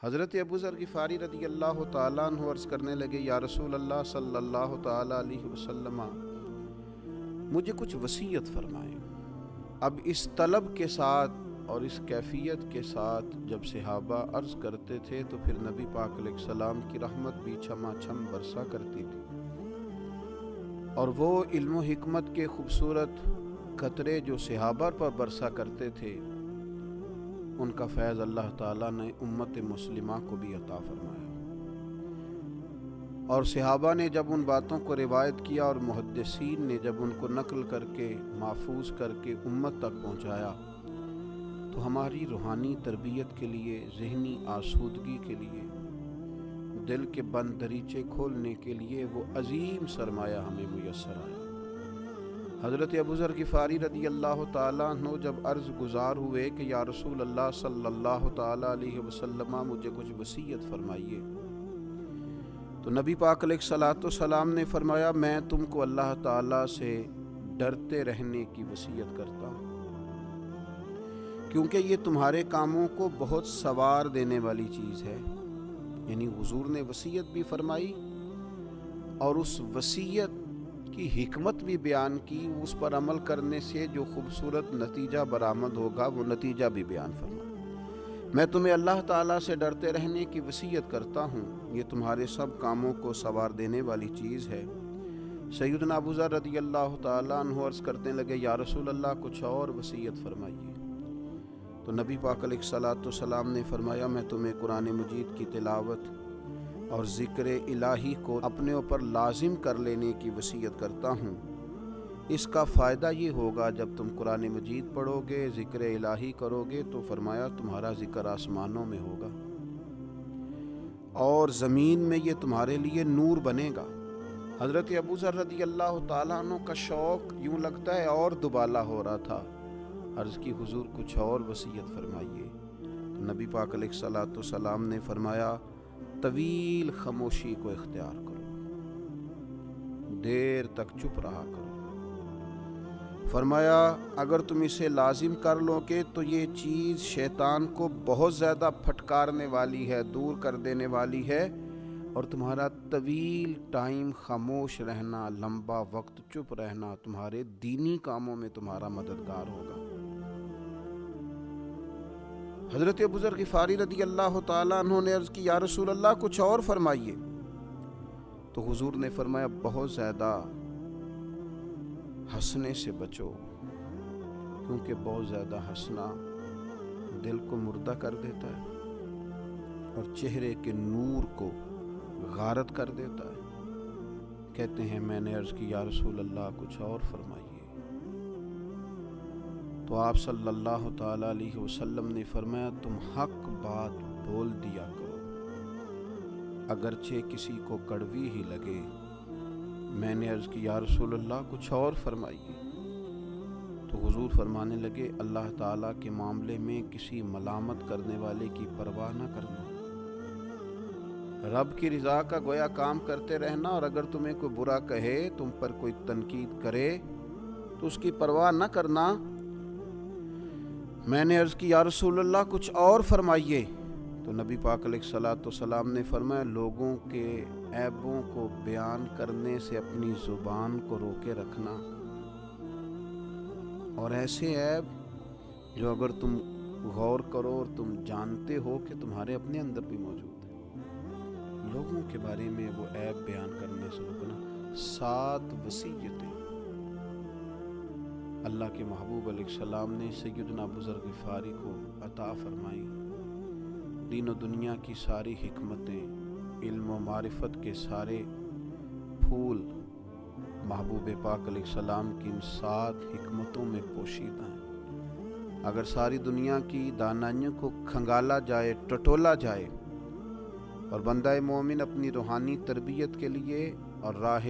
حضرت ابو ذر غفاری رضی اللہ تعالیٰ عنہ عرض کرنے لگے، یا رسول اللہ صلی اللہ تعالیٰ علیہ وسلم، مجھے کچھ وصیت فرمائیں۔ اب اس طلب کے ساتھ اور اس کیفیت کے ساتھ جب صحابہ عرض کرتے تھے تو پھر نبی پاک علیہ السلام کی رحمت بھی چھما چھم برسا کرتی تھی، اور وہ علم و حکمت کے خوبصورت قطرے جو صحابہ پر برسا کرتے تھے، ان کا فیض اللہ تعالیٰ نے امت مسلمہ کو بھی عطا فرمایا۔ اور صحابہ نے جب ان باتوں کو روایت کیا اور محدثین نے جب ان کو نقل کر کے محفوظ کر کے امت تک پہنچایا، تو ہماری روحانی تربیت کے لیے، ذہنی آسودگی کے لیے، دل کے بند دریچے کھولنے کے لیے وہ عظیم سرمایہ ہمیں میسر آیا۔ حضرت ابو ذر غفاری رضی اللہ تعالیٰ عنہ جب عرض گزار ہوئے کہ یا رسول اللہ صلی اللہ تعالیٰ علیہ وسلم، مجھے کچھ وصیت فرمائیے، تو نبی پاک علیہ السلام نے فرمایا، میں تم کو اللہ تعالیٰ سے ڈرتے رہنے کی وصیت کرتا ہوں، کیونکہ یہ تمہارے کاموں کو بہت سوار دینے والی چیز ہے۔ یعنی حضور نے وصیت بھی فرمائی اور اس وصیت کی حکمت بھی بیان کی، اس پر عمل کرنے سے جو خوبصورت نتیجہ برآمد ہوگا وہ نتیجہ بھی بیان فرمایا۔ میں تمہیں اللہ تعالیٰ سے ڈرتے رہنے کی وصیت کرتا ہوں، یہ تمہارے سب کاموں کو سوار دینے والی چیز ہے۔ سیدنا ابو ذر رضی اللہ تعالیٰ عنہ عرض کرنے لگے، یا رسول اللہ کچھ اور وصیت فرمائیے۔ تو نبی پاک علیہ السلام نے فرمایا، میں تمہیں قرآن مجید کی تلاوت اور ذکر الہی کو اپنے اوپر لازم کر لینے کی وصیت کرتا ہوں۔ اس کا فائدہ یہ ہوگا، جب تم قرآن مجید پڑھو گے، ذکر الہی کرو گے، تو فرمایا تمہارا ذکر آسمانوں میں ہوگا اور زمین میں یہ تمہارے لیے نور بنے گا۔ حضرت ابو ذر رضی اللہ تعالیٰ عنہ کا شوق یوں لگتا ہے اور دوبالا ہو رہا تھا۔ عرض کی، حضور کچھ اور وصیت فرمائیے۔ تو نبی پاک علیہ السلام نے فرمایا، طویل خاموشی کو اختیار کرو، دیر تک چپ رہا کرو۔ فرمایا، اگر تم اسے لازم کر لو گے تو یہ چیز شیطان کو بہت زیادہ پھٹکارنے والی ہے، دور کر دینے والی ہے، اور تمہارا طویل ٹائم خاموش رہنا، لمبا وقت چپ رہنا تمہارے دینی کاموں میں تمہارا مددگار ہوگا۔ حضرت ابو ذر غفاری رضی اللہ تعالیٰ عنہ نے عرض کی، یا رسول اللہ کچھ اور فرمائیے۔ تو حضور نے فرمایا، بہت زیادہ ہنسنے سے بچو، کیونکہ بہت زیادہ ہنسنا دل کو مردہ کر دیتا ہے اور چہرے کے نور کو غارت کر دیتا ہے۔ کہتے ہیں میں نے عرض کی، یا رسول اللہ کچھ اور فرمائیے۔ تو آپ صلی اللہ تعالیٰ علیہ وسلم نے فرمایا، تم حق بات بول دیا کرو، اگرچہ کسی کو کڑوی ہی لگے۔ میں نے عرض کی، یا رسول اللہ کچھ اور فرمائیے۔ تو حضور فرمانے لگے، اللہ تعالیٰ کے معاملے میں کسی ملامت کرنے والے کی پرواہ نہ کرنا، رب کی رضا کا گویا کام کرتے رہنا، اور اگر تمہیں کوئی برا کہے، تم پر کوئی تنقید کرے تو اس کی پرواہ نہ کرنا۔ میں نے عرض کی، یا رسول اللہ کچھ اور فرمائیے۔ تو نبی پاک علیہ السلام نے فرمایا، لوگوں کے عیبوں کو بیان کرنے سے اپنی زبان کو روکے رکھنا، اور ایسے عیب جو اگر تم غور کرو اور تم جانتے ہو کہ تمہارے اپنے اندر بھی موجود ہے، لوگوں کے بارے میں وہ عیب بیان کرنے سے روکنا۔ 7 وصیتیں اللہ کے محبوب علیہ السلام نے سیدنا ابو ذر غفاری کو عطا فرمائی۔ دین و دنیا کی ساری حکمتیں، علم و معرفت کے سارے پھول محبوب پاک علیہ السلام کی ان 7 حکمتوں میں پوشیدہ ہیں۔ اگر ساری دنیا کی دانائیوں کو کھنگالا جائے، ٹٹولا جائے، اور بندہ مومن اپنی روحانی تربیت کے لیے اور راہ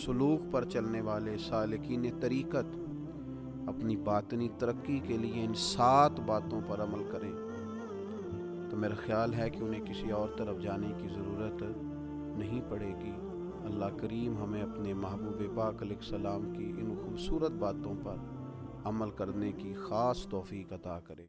سلوک پر چلنے والے سالکین طریقت اپنی باطنی ترقی کے لیے ان 7 باتوں پر عمل کریں، تو میرا خیال ہے کہ انہیں کسی اور طرف جانے کی ضرورت نہیں پڑے گی۔ اللہ کریم ہمیں اپنے محبوب پاک علیہ السلام کی ان خوبصورت باتوں پر عمل کرنے کی خاص توفیق عطا کرے۔